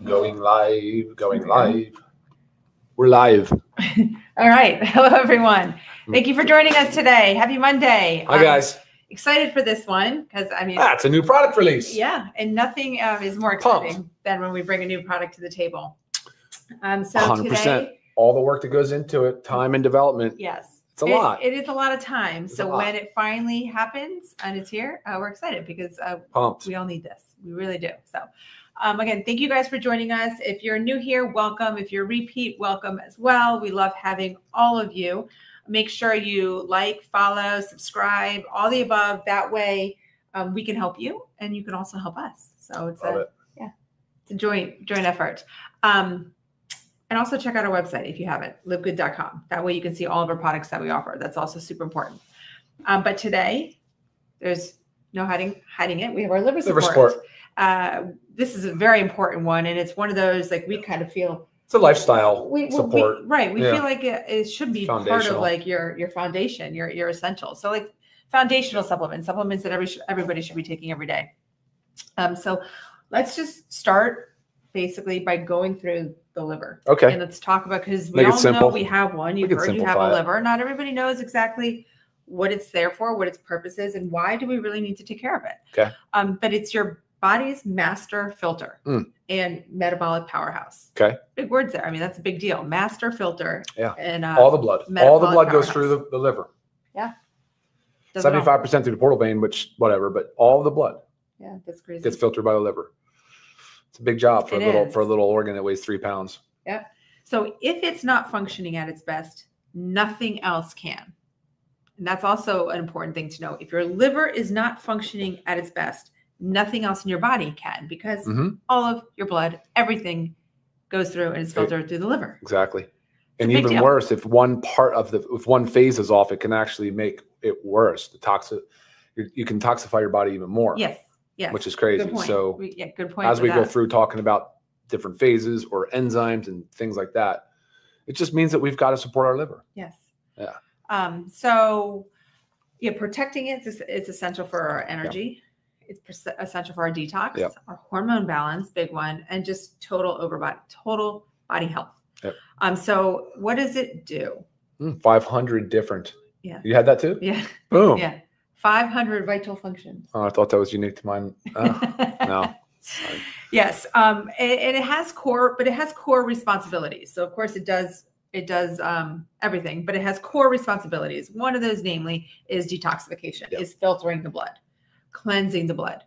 Going live, going live. We're live. All right. Hello, everyone. Thank you for joining us today. Happy Monday. Hi, guys. Excited for this one because, I mean, it's a new product release. Yeah. And nothing is more exciting than when we bring a new product to the table. So 100%. Today, all the work that goes into it, time and development. Yes. It's a lot. It is a lot of time. So when it finally happens and it's here, we're excited because we all need this. We really do. So again, thank you guys for joining us. If you're new here, welcome. If you're repeat, welcome as well. We love having all of you. Make sure you like, follow, subscribe, all the above. That way we can help you and you can also help us. So it's it's a joint effort. And also check out our website if you haven't, livegood.com. That way you can see all of our products that we offer. That's also super important. But today, there's no hiding it. We have our liver support. This is a very important one. And it's one of those, like, we kind of feel. It's a lifestyle support. We feel like it should be part of like your foundation, your essentials. So like foundational supplements that everybody should be taking every day. So let's just start basically by going through the liver. Okay. And let's talk about, because we all know we have one. You've heard you have a liver. Not everybody knows exactly what it's there for, what its purpose is, and why do we really need to take care of it. Okay. But it's your body's master filter and metabolic powerhouse. Okay. Big words there. I mean, that's a big deal. Master filter. Yeah. And all the blood. All the blood goes through the liver. Yeah. 75% through the portal vein, which whatever, but all the blood. Yeah, that's crazy. Gets filtered by the liver. It's a big job for a little organ that weighs 3 pounds. Yeah. So if it's not functioning at its best, nothing else can. And that's also an important thing to know. If your liver is not functioning at its best, nothing else in your body can, because all of your blood, everything goes through and is filtered through the liver. Exactly. And even worse, if one phase is off, it can actually make it worse. You can toxify your body even more. Yes. Yes. Which is crazy. Good point. So good point. As we go through talking about different phases or enzymes and things like that, it just means that we've got to support our liver. Yes. Yeah. So protecting it is essential for our energy. Yeah. It's essential for our detox, our hormone balance, big one, and just total body health. Yep. So what does it do? 500 different. Yeah. You had that too? Yeah. Boom. Yeah. 500 vital functions. Oh, I thought that was unique to mine. No. Sorry. Yes. And it has core responsibilities. So of course it does everything, but it has core responsibilities. One of those, namely, is detoxification, is filtering the blood, cleansing the blood.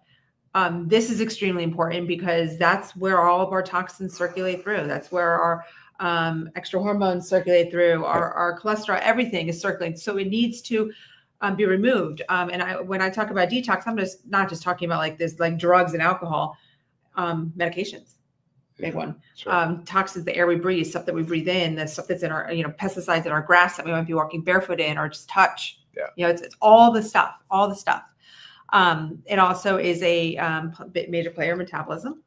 This is extremely important because that's where all of our toxins circulate through. That's where our extra hormones circulate through, our cholesterol, everything is circulating. So it needs to be removed. And when I talk about detox, I'm not just talking about like this, like drugs and alcohol, medications, big one. Sure. Toxins, the air we breathe, stuff that we breathe in, the stuff that's in our, pesticides in our grass that we might be walking barefoot in or just touch. Yeah. It's all the stuff. It also is a major player in metabolism,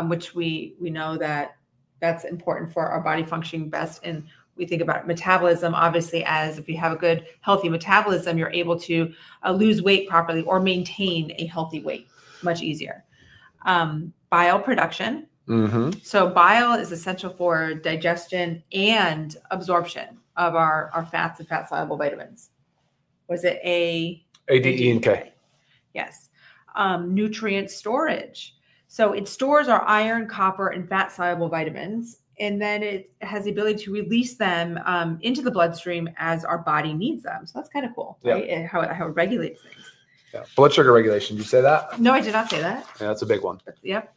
which we know that's important for our body functioning best. And we think about metabolism, obviously, as if you have a good, healthy metabolism, you're able to lose weight properly or maintain a healthy weight much easier. Bile production. So bile is essential for digestion and absorption of our fats and fat-soluble vitamins. Was it A, D, E, and K? Yes. Nutrient storage. So it stores our iron, copper, and fat-soluble vitamins. And then it has the ability to release them into the bloodstream as our body needs them. So that's kind of cool, right? And how it regulates things. Yeah. Blood sugar regulation. Did you say that? No, I did not say that. Yeah, that's a big one. Yep.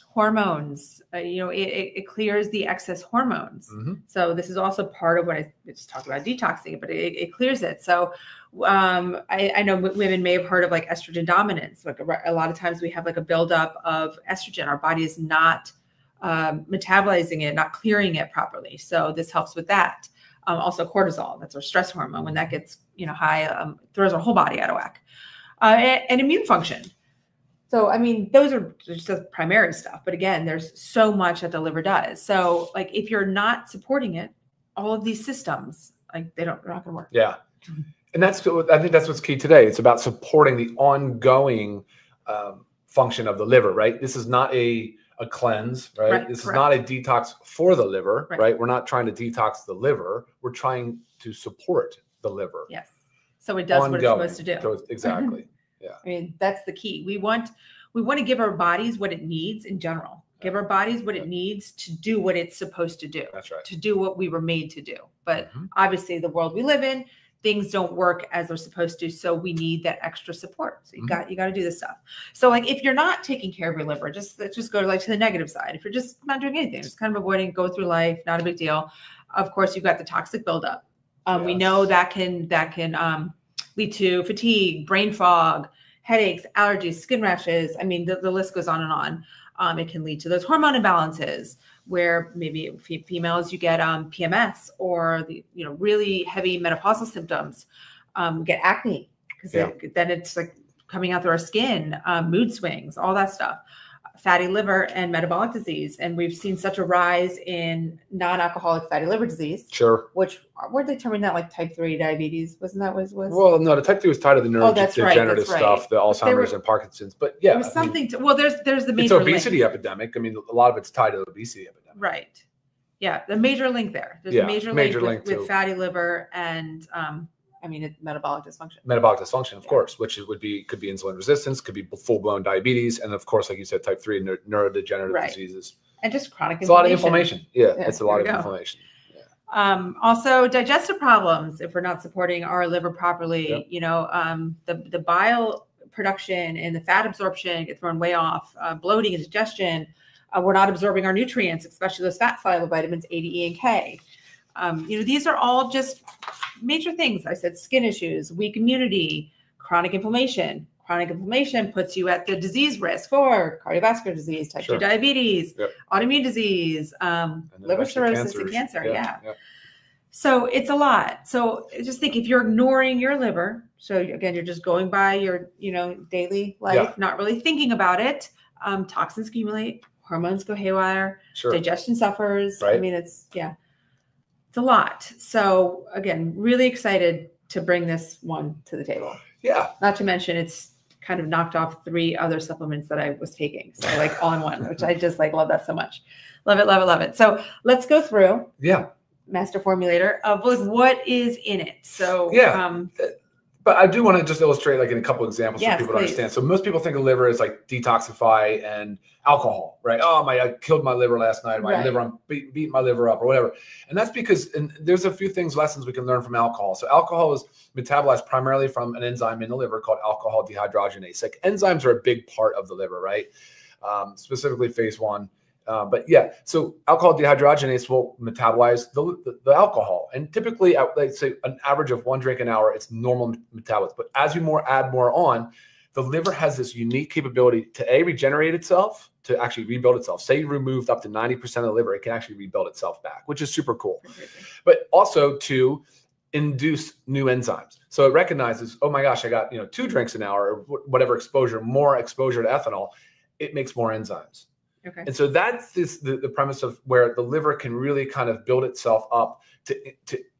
Hormones. It clears the excess hormones. So this is also part of what I just talked about detoxing, but it clears it. So I know women may have heard of like estrogen dominance. Like a lot of times we have like a buildup of estrogen. Our body is not metabolizing it, not clearing it properly. So this helps with that. Also cortisol, that's our stress hormone. When that gets high, throws our whole body out of whack. And immune function. So, I mean, those are just the primary stuff. But again, there's so much that the liver does. So like if you're not supporting it, all of these systems, like they're not going to work. Yeah. And I think that's what's key today. It's about supporting the ongoing function of the liver, right? This is not a cleanse, right? This is not a detox for the liver, right? We're not trying to detox the liver. We're trying to support the liver. Yes. So it does what it's supposed to do. So exactly. Yeah. I mean, that's the key. We want to give our bodies what it needs in general. Give our bodies what it needs to do what it's supposed to do. That's right. To do what we were made to do. But obviously the world we live in, things don't work as they're supposed to. So we need that extra support. So you got to do this stuff. So like, if you're not taking care of your liver, let's just go to the negative side. If you're just not doing anything, just kind of avoiding, go through life, not a big deal. Of course, you've got the toxic buildup. We know that can lead to fatigue, brain fog, headaches, allergies, skin rashes. I mean, the list goes on and on. It can lead to those hormone imbalances where maybe females, you get PMS or the really heavy menopausal symptoms, get acne because then it's like coming out through our skin, mood swings, all that stuff, fatty liver and metabolic disease. And we've seen such a rise in non-alcoholic fatty liver disease. Sure. Which were they determining that like type 3 diabetes? Wasn't that was? Well, no, the type 2 was tied to the neurodegenerative stuff, the Alzheimer's and Parkinson's. But yeah, there was something there's the major it's obesity epidemic. I mean, a lot of it's tied to the obesity epidemic. Right. Yeah. The major link there. There's a major link with fatty liver and metabolic dysfunction. Metabolic dysfunction, of course, which could be insulin resistance, could be full-blown diabetes, and of course, like you said, type 3 neurodegenerative diseases. And just chronic inflammation. It's a lot of inflammation. Yeah, it's a lot of inflammation. Yeah. Also, digestive problems if we're not supporting our liver properly. The bile production and the fat absorption get thrown way off. Bloating, indigestion. We're not absorbing our nutrients, especially those fat-soluble vitamins A, D, E, and K. These are all just major things. I said skin issues, weak immunity, chronic inflammation. Chronic inflammation puts you at the disease risk for cardiovascular disease, type 2 diabetes, autoimmune disease, liver cirrhosis, and cancer. Yeah. So it's a lot. So just think, if you're ignoring your liver, so again, you're just going by your, daily life, not really thinking about it. Toxins accumulate, hormones go haywire, digestion suffers. I mean, it's a lot. So again, really excited to bring this one to the table. Yeah. Not to mention it's kind of knocked off 3 other supplements that I was taking. So like all in one, which I just love that so much. Love it, love it, love it. So let's go through master formulator of what is in it. So but I do want to just illustrate like in a couple of examples for people to understand. So most people think of liver as like detoxify and alcohol, right? Oh, I killed my liver last night. My liver, I'm beat my liver up or whatever. And that's because there's a few lessons we can learn from alcohol. So alcohol is metabolized primarily from an enzyme in the liver called alcohol dehydrogenase. Like enzymes are a big part of the liver, right? Specifically phase 1. So alcohol dehydrogenase will metabolize the alcohol. And typically, like say an average of 1 drink an hour, it's normal metabolism. But as you add more on, the liver has this unique capability to regenerate itself, to actually rebuild itself. Say you removed up to 90% of the liver, it can actually rebuild itself back, which is super cool. But also to induce new enzymes. So it recognizes, oh my gosh, I got 2 drinks an hour or whatever exposure, more exposure to ethanol, it makes more enzymes. Okay. And so that's the premise of where the liver can really kind of build itself up to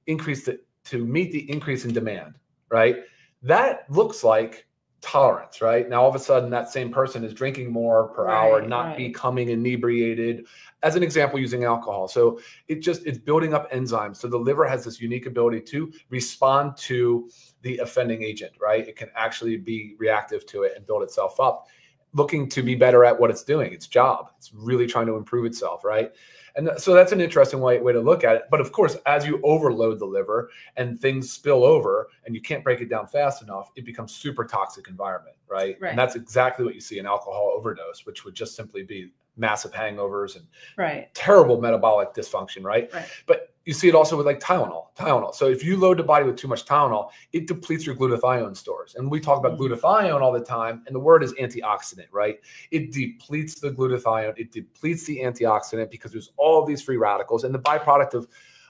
increase to meet the increase in demand, right? That looks like tolerance, right? Now, all of a sudden, that same person is drinking more per hour, not becoming inebriated. As an example, using alcohol. So it's building up enzymes. So the liver has this unique ability to respond to the offending agent, right? It can actually be reactive to it and build itself up, looking to be better at what it's doing, its job. It's really trying to improve itself, right? And so that's an interesting way to look at it. But of course, as you overload the liver and things spill over and you can't break it down fast enough, it becomes super toxic environment, right? And that's exactly what you see in alcohol overdose, which would just simply be massive hangovers and terrible metabolic dysfunction, right? But you see it also with like Tylenol. So if you load the body with too much Tylenol, it depletes your glutathione stores. And we talk about glutathione all the time, and the word is antioxidant, right? It depletes the glutathione, it depletes the antioxidant because there's all these free radicals. And the byproduct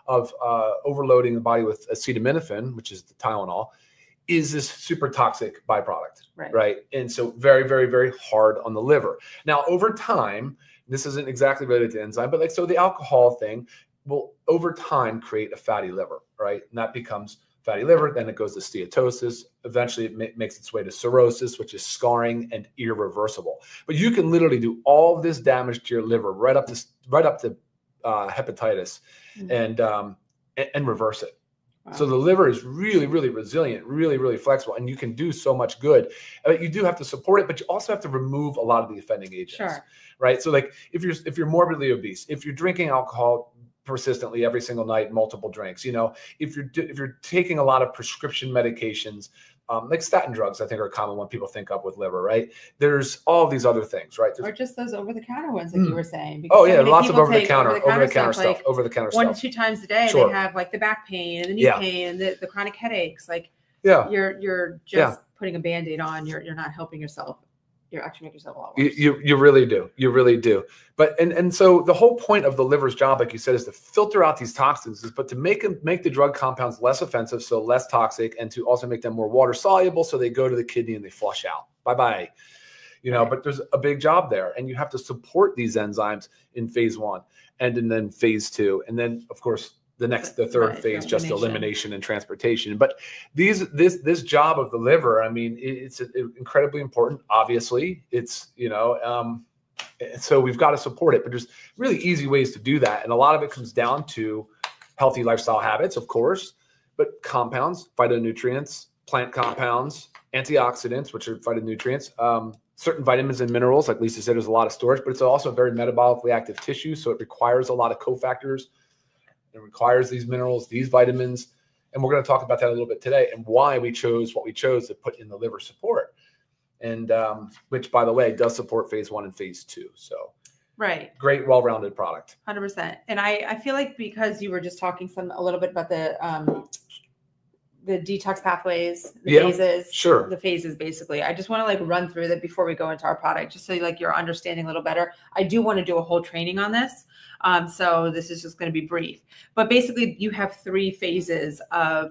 of overloading the body with acetaminophen, which is the Tylenol, is this super toxic byproduct, right? And so very, very, very hard on the liver. Now, over time, this isn't exactly related to enzyme, but so the alcohol thing will over time create a fatty liver, right? And that becomes fatty liver, then it goes to steatosis. Eventually, it makes its way to cirrhosis, which is scarring and irreversible. But you can literally do all this damage to your liver right up to hepatitis, and reverse it. Wow. So the liver is really, really resilient, really, really flexible, and you can do so much good. But you do have to support it, but you also have to remove a lot of the offending agents. Sure. Right. So like if you're morbidly obese, if you're drinking alcohol persistently every single night, multiple drinks, if you're taking a lot of prescription medications, like statin drugs, I think are a common one people think of with liver, right? There's all these other things, right? Or just those over-the-counter ones, like you were saying. Oh yeah, lots of over-the-counter stuff. Over-the-counter stuff. 1 to 2 times a day, they have like the back pain and the knee pain and the chronic headaches. Like you're just putting a Band-Aid on. You're not helping yourself. You're actually making yourself a lot worse. You really do. You really do. But and so the whole point of the liver's job, like you said, is to filter out these toxins, but to make the drug compounds less offensive, so less toxic, and to also make them more water soluble, so they go to the kidney and they flush out. Bye-bye. But there's a big job there, and you have to support these enzymes in phase 1 and then phase 2, and then of course the third phase, just elimination and transportation. But this job of the liver, I mean, it's incredibly important. Obviously, it's so we've got to support it. But there's really easy ways to do that, and a lot of it comes down to healthy lifestyle habits, of course, but compounds, phytonutrients, plant compounds, antioxidants, which are phytonutrients. Certain vitamins and minerals, like Lisa said, there's a lot of storage, but it's also a very metabolically active tissue, so it requires a lot of cofactors. It requires these minerals, these vitamins, and we're going to talk about that a little bit today and why we chose what we chose to put in the liver support, and which, by the way, does support phase 1 and phase 2. So, great, well-rounded product. 100%. And I feel like because you were just talking a little bit about the detox pathways, the phases, the phases, basically. I just want to like run through that before we go into our product, just so like you're understanding a little better. I do want to do a whole training on this. So this is just going to be brief, but basically you have 3 phases of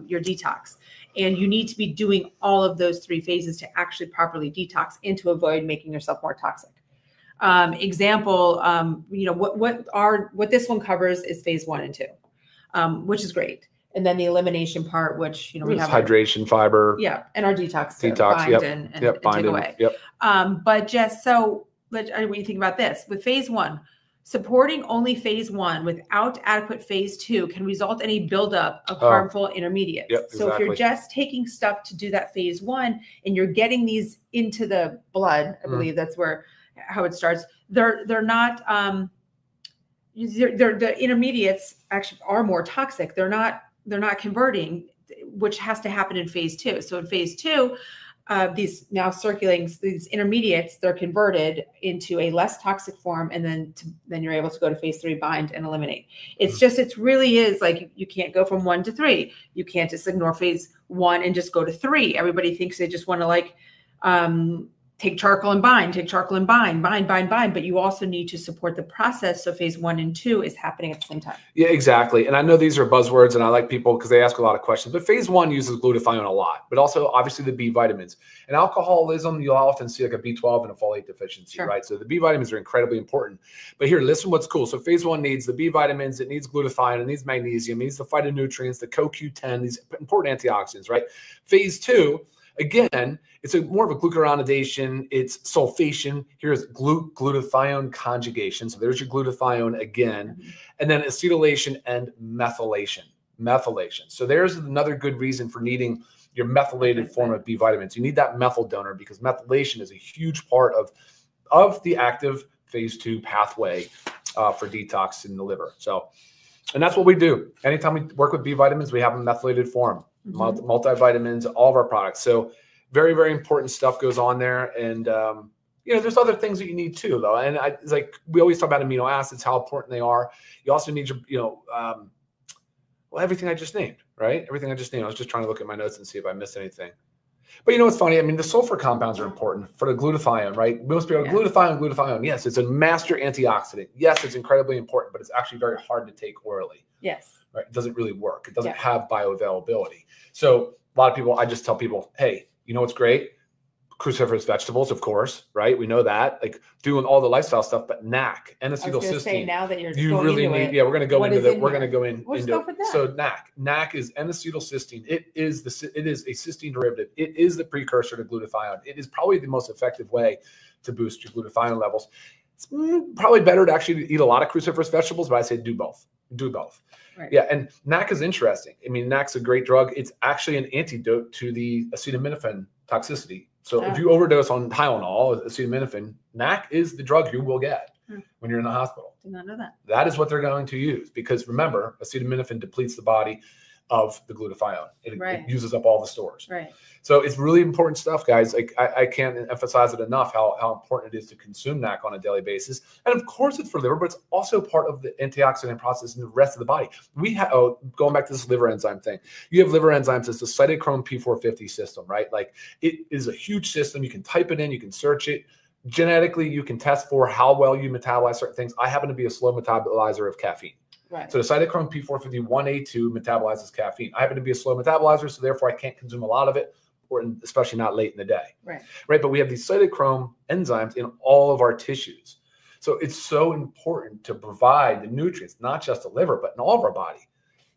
your detox, and you need to be doing all of those 3 phases to actually properly detox and to avoid making yourself more toxic. Example, what this one covers is phase 1 and 2, which is great. And then the elimination part, which, we have hydration, fiber. Yeah. And our detox to bind and take away. But just so when you think about this, with phase 1, supporting only phase 1 without adequate phase 2 can result in a buildup of harmful intermediates. So if you're just taking stuff to do that phase 1 and you're getting these into the blood, I believe that's how it starts. They're not, the intermediates actually are more toxic. They're not converting, which has to happen in phase 2. So in phase 2, these now circulating, these intermediates, they're converted into a less toxic form, and then you're able to go to phase 3, bind and eliminate. It's just, it really is like you can't go from 1 to 3. You can't just ignore phase 1 and just go to 3. Everybody thinks they just want to like take charcoal and bind, bind. But you also need to support the process. So phase 1 and 2 is happening at the same time. Yeah, exactly. And I know these are buzzwords, and I like people because they ask a lot of questions, but phase 1 uses glutathione a lot, but also obviously the B vitamins. And alcoholism, you'll often see like a B12 and a folate deficiency, right? So the B vitamins are incredibly important. But here, listen what's cool. So phase 1 needs the B vitamins, it needs glutathione, it needs magnesium, it needs the phytonutrients, the CoQ10, these important antioxidants, right? Phase 2, again, it's more of a glucuronidation. It's sulfation. Here's glutathione conjugation. So there's your glutathione again. And then acetylation and methylation. So there's another good reason for needing your methylated form of B vitamins. You need that methyl donor because methylation is a huge part of the active phase 2 pathway for detox in the liver. So, and that's what we do. Anytime we work with B vitamins, we have a methylated form. Multivitamins, all of our products. So very, very important stuff goes on there. And, there's other things that you need too, though. And it's like, we always talk about amino acids, how important they are. You also need your, everything I just named, right? Everything I just named. I was just trying to look at my notes and see if I missed anything. But what's funny? I mean, the sulfur compounds are important for the glutathione, right? Most people glutathione. Yes, it's a master antioxidant. Yes, it's incredibly important, but it's actually very hard to take orally. Yes. Right? It doesn't really work. It doesn't have bioavailability. So a lot of people, I just tell people, hey, what's great? cruciferous vegetables, of course, right? We know that, like doing all the lifestyle stuff, but NAC, I was going to say, N-acetylcysteine. now that you're You going really into need, it, yeah, we're going to go what into is that. in We're here? going to go in. Let's into go for that. So NAC is N-acetylcysteine. It is a cysteine derivative. It is the precursor to glutathione. It is probably the most effective way to boost your glutathione levels. It's probably better to actually eat a lot of cruciferous vegetables, but I say do both. Do both. Right. Yeah, and NAC is interesting. I mean, NAC's a great drug. It's actually an antidote to the acetaminophen toxicity. So if you overdose on Tylenol, acetaminophen, NAC is the drug you will get when you're in the hospital. Did not know that. That is what they're going to use because remember, acetaminophen depletes the body of the glutathione. It uses up all the stores. Right. So it's really important stuff, guys. Like I can't emphasize it enough how important it is to consume NAC on a daily basis. And of course it's for liver, but it's also part of the antioxidant process in the rest of the body. We have, going back to this liver enzyme thing, you have liver enzymes. It's the cytochrome P450 system, right? Like it is a huge system. You can type it in, you can search it. Genetically, you can test for how well you metabolize certain things. I happen to be a slow metabolizer of caffeine. Right. So the cytochrome P450 1A2 metabolizes caffeine. I happen to be a slow metabolizer, so therefore I can't consume a lot of it, or especially not late in the day. Right. Right. But we have these cytochrome enzymes in all of our tissues. So it's so important to provide the nutrients, not just the liver, but in all of our body.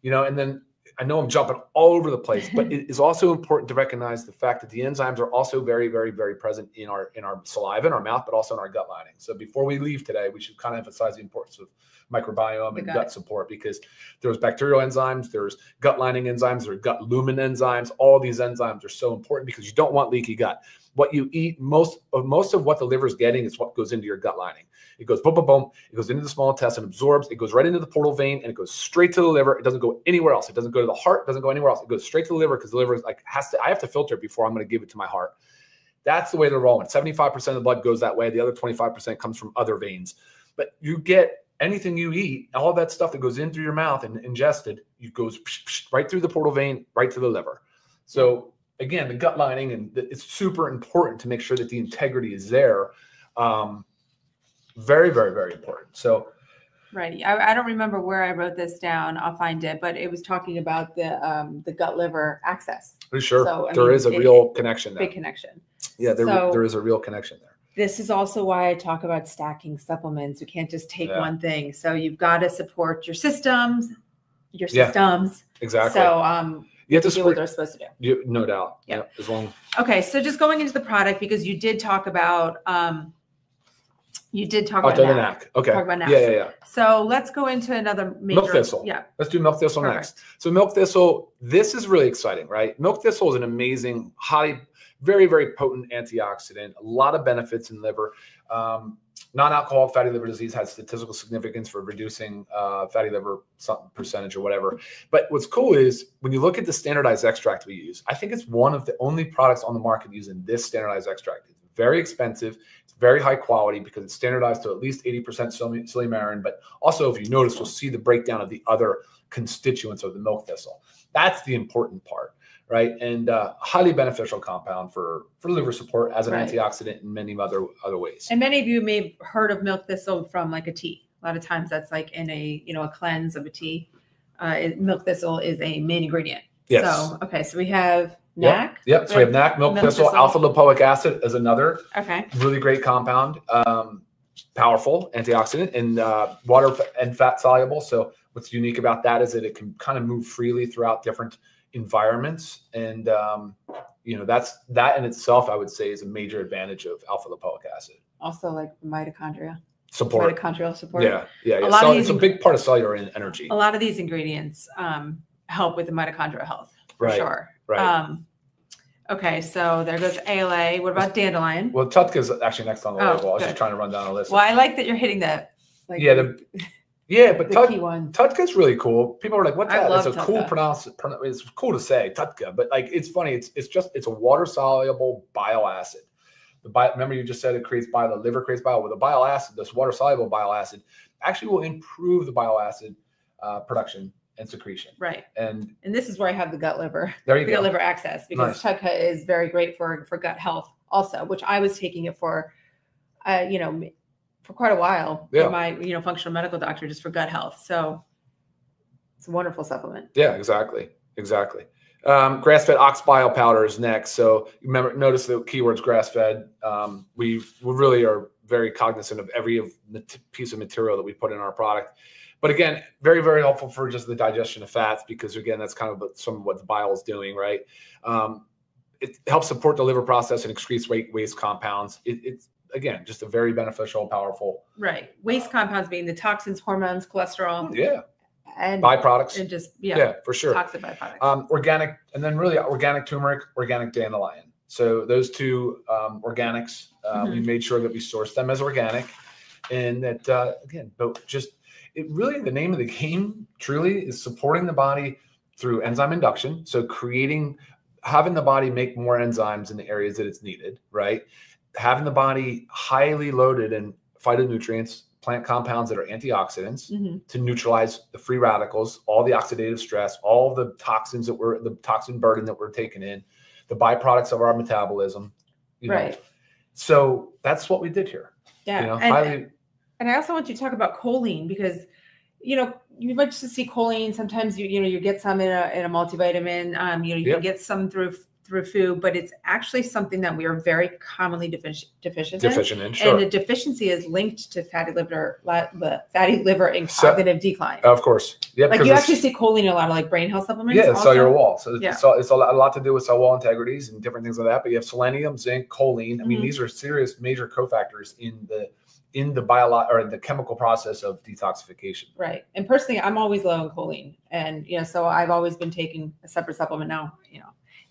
You know, and then I know I'm jumping all over the place, but it is also important to recognize the fact that the enzymes are also very, very, very present in our saliva, in our mouth, but also in our gut lining. So before we leave today, we should kind of emphasize the importance of microbiome and gut support, because there's bacterial enzymes, there's gut lining enzymes, there's gut lumen enzymes. All these enzymes are so important because you don't want leaky gut. What you eat, most of what the liver is getting is what goes into your gut lining. It goes boom, boom, boom. It goes into the small intestine, absorbs. It goes right into the portal vein, and it goes straight to the liver. It doesn't go anywhere else. It doesn't go to the heart. It doesn't go anywhere else. It goes straight to the liver because the liver is like I have to filter it before I'm going to give it to my heart. That's the way they're rolling. 75% of the blood goes that way. The other 25% comes from other veins. But you get anything you eat, all that stuff that goes in through your mouth and ingested, it goes right through the portal vein, right to the liver. So again, the gut lining, and it's super important to make sure that the integrity is there. Very, very, very important. So, right. I don't remember where I wrote this down. I'll find it, but it was talking about the gut liver axis. Pretty sure. So, there is a real connection there. Big connection. Yeah, there is a real connection there. This is also why I talk about stacking supplements. You can't just take one thing. So you've got to support your systems. Exactly. So you have to do what they're supposed to do. No doubt. Yeah. As long. Okay. So just going into the product, because you did talk about NAC. Okay. Talk about NAC. Yeah. So let's go into another major. Milk thistle. Yeah. Let's do milk thistle next. So milk thistle, this is really exciting, right? Milk thistle is an amazing, very, very potent antioxidant. A lot of benefits in liver. Non-alcoholic fatty liver disease has statistical significance for reducing fatty liver percentage or whatever. But what's cool is when you look at the standardized extract we use, I think it's one of the only products on the market using this standardized extract. It's very expensive. It's very high quality because it's standardized to at least 80% silymarin. But also, if you notice, you'll see the breakdown of the other constituents of the milk thistle. That's the important part, right? And highly beneficial compound for liver support as an antioxidant in many other ways. And many of you may have heard of milk thistle from like a tea. A lot of times that's like in a cleanse of a tea. Milk thistle is a main ingredient. Yes. So so we have NAC. Yep. So we have NAC, milk thistle. Alpha lipoic acid is another. Okay. Really great compound. Powerful antioxidant and water and fat soluble. So what's unique about that is that it can kind of move freely throughout different environments. And, that in itself, I would say, is a major advantage of alpha lipoic acid. Also like mitochondrial support. Yeah. It's a big part of cellular energy. A lot of these ingredients help with the mitochondrial health for sure. Right. Okay, so there goes ALA. What about dandelion? Well, Tutka is actually next on the label. I was just trying to run down a list. Well, I like that you're hitting that. But the key one. Tutka is really cool. People are like, "What's that?" It's a cool It's cool to say Tutka, but like it's funny. It's a water soluble bile acid. Remember you just said it creates bile. The liver creates bile. With a bile acid, this water soluble bile acid actually will improve the bile acid production and secretion. Right. And this is where I have the gut liver. There you go. Gut liver access, because Tutka is very great for gut health also, which I was taking it for quite a while. For my, functional medical doctor, just for gut health. So it's a wonderful supplement. Yeah, exactly. Grass-fed ox bile powder is next. So remember, notice the keywords grass-fed. We really are very cognizant of every piece of material that we put in our product. But again, very, very helpful for just the digestion of fats, because again, that's kind of some of what the bile is doing, right? It helps support the liver process and excretes waste compounds. It's again, just a very beneficial, powerful. Right. Waste compounds being the toxins, hormones, cholesterol. Yeah. And byproducts. And just, for sure. Toxic byproducts. Organic, and then really organic turmeric, organic dandelion. So those two organics, we made sure that we sourced them as organic, and that again, but just it really, the name of the game truly is supporting the body through enzyme induction. So having the body make more enzymes in the areas that it's needed, right? Having the body highly loaded in phytonutrients, plant compounds that are antioxidants to neutralize the free radicals, all the oxidative stress, all the toxins the toxin burden that we're taking in, the byproducts of our metabolism, you know. So that's what we did here. Yeah. You know, and I also want you to talk about choline, because, you know, you might just see choline. Sometimes you get some in a multivitamin. You can get some through food, but it's actually something that we are very commonly deficient in. Sure. And the deficiency is linked to fatty liver and cognitive decline. Of course. Yeah. Like you actually see choline in a lot of like brain health supplements. Yeah, cellular wall. So it's a lot to do with cell wall integrities and different things like that. But you have selenium, zinc, choline. I mean, these are serious major cofactors in the the chemical process of detoxification. Right. And personally, I'm always low in choline, and so I've always been taking a separate supplement now.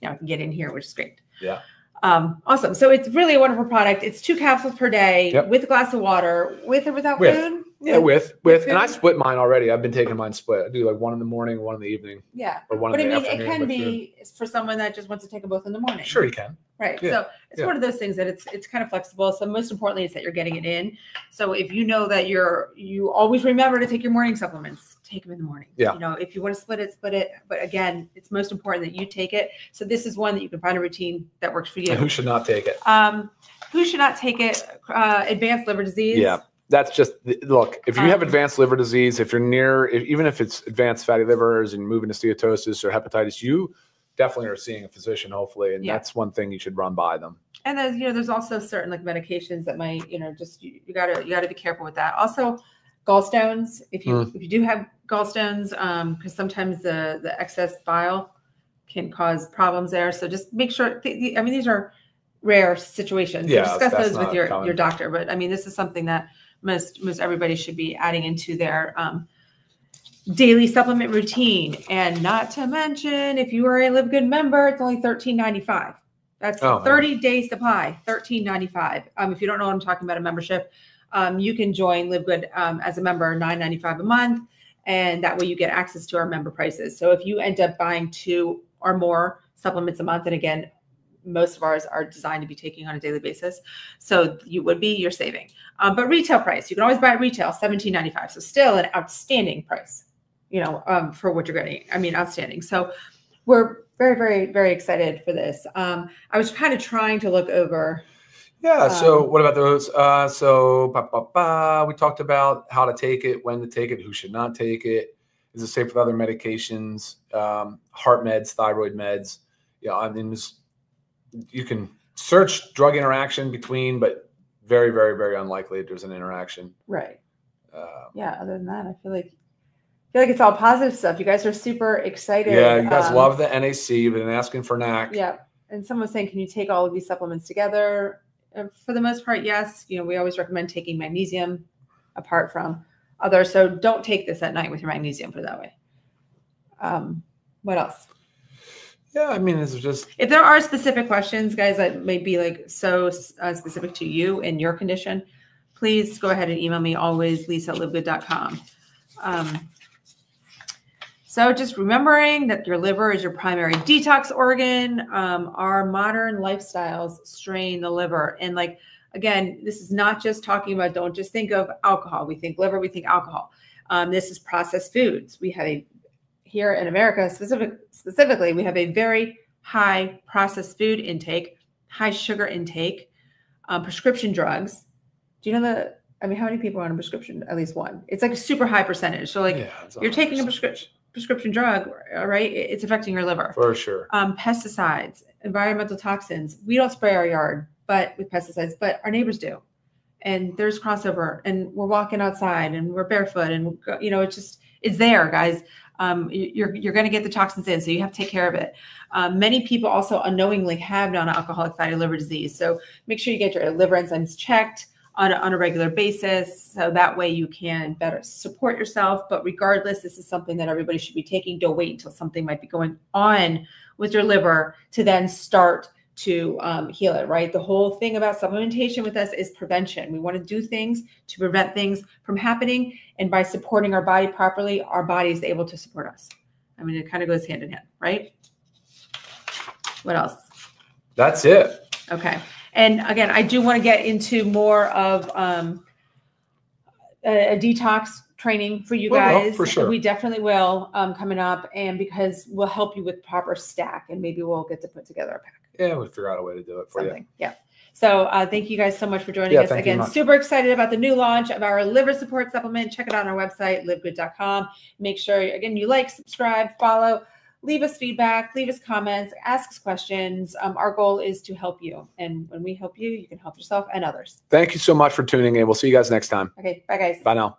Now I can get in here, which is great. Yeah. Awesome. So it's really a wonderful product. It's 2 capsules per day with a glass of water, with or without food. Yeah, with and I split mine already. I've been taking mine split. I do like 1 in the morning, 1 in the evening. Yeah. Or 1 in the afternoon. It can be for someone that just wants to take them both in the morning. Sure, you can. Right. Yeah. So it's one of those things that it's kind of flexible. So most importantly is that you're getting it in. So if you know that you always remember to take your morning supplements, take them in the morning. Yeah. If you want to split it. But again, it's most important that you take it. So this is one that you can find a routine that works for you. And who should not take it? Who should not take it? Advanced liver disease. Yeah. That's just, look, if you have advanced liver disease, if you're even if it's advanced fatty livers and moving to steatosis or hepatitis, you definitely are seeing a physician, hopefully. And that's one thing you should run by them. And then, there's also certain like medications that might, just, you gotta be careful with that. Also gallstones, if you do have gallstones, because sometimes the excess bile can cause problems there. So just make sure, these are rare situations. So discuss those with your doctor. But this is something that most everybody should be adding into their daily supplement routine. And not to mention, if you are a Live Good member, it's only $13.95. That's a 30-day supply, $13.95. If you don't know what I'm talking about, a membership, you can join Live Good as a member, $9.95 a month, and that way you get access to our member prices. So if you end up buying 2 or more supplements a month, and again, most of ours are designed to be taking on a daily basis. So you're saving. But retail price, you can always buy it retail, $17.95. So still an outstanding price, for what you're getting. Outstanding. So we're very, very, very excited for this. I was kind of trying to look over. Yeah. So what about those? We talked about how to take it, when to take it, who should not take it. Is it safe with other medications, heart meds, thyroid meds? You can search drug interaction between, but very, very, very unlikely that there's an interaction. Right. Other than that, I feel like it's all positive stuff. You guys are super excited. Yeah, you guys love the NAC. You've been asking for NAC. Yeah. And someone was saying, can you take all of these supplements together? For the most part, yes. We always recommend taking magnesium apart from others. So don't take this at night with your magnesium, put it that way. What else? Yeah, this is just... If there are specific questions, guys, that may be like so specific to you and your condition, please go ahead and email me, always, lisa@livegood.com. So just remembering that your liver is your primary detox organ. Our modern lifestyles strain the liver. And again, this is not just talking about, don't just think of alcohol. We think liver, we think alcohol. This is processed foods. We have here in America, specifically, we have a very high processed food intake, high sugar intake, prescription drugs. Do you know how many people are on a prescription? At least one. It's like a super high percentage. So you're taking a prescription. prescription drug, right? It's affecting your liver. For sure. Pesticides, environmental toxins. We don't spray our yard, but with pesticides, but our neighbors do. And there's crossover, and we're walking outside, and we're barefoot, and you know, it's there, guys. You're going to get the toxins in, so you have to take care of it. Many people also unknowingly have non-alcoholic fatty liver disease, so make sure you get your liver enzymes checked on a regular basis, so that way you can better support yourself. But regardless, this is something that everybody should be taking. Don't wait until something might be going on with your liver to then start to heal it, right? The whole thing about supplementation with us is prevention. We want to do things to prevent things from happening. And by supporting our body properly, our body is able to support us. I mean, it kind of goes hand in hand, right? What else? That's it. Okay. And again, I do want to get into more of a detox training for you guys. For sure. We definitely will coming up, and because we'll help you with proper stack, and maybe we'll get to put together a pack. Yeah, we'll figure out a way to do it for you. Yeah. So thank you guys so much for joining us. Again, super excited about the new launch of our liver support supplement. Check it out on our website, livegood.com. Make sure, again, you like, subscribe, follow, leave us feedback, leave us comments, ask us questions. Our goal is to help you. And when we help you, you can help yourself and others. Thank you so much for tuning in. We'll see you guys next time. Okay. Bye, guys. Bye now.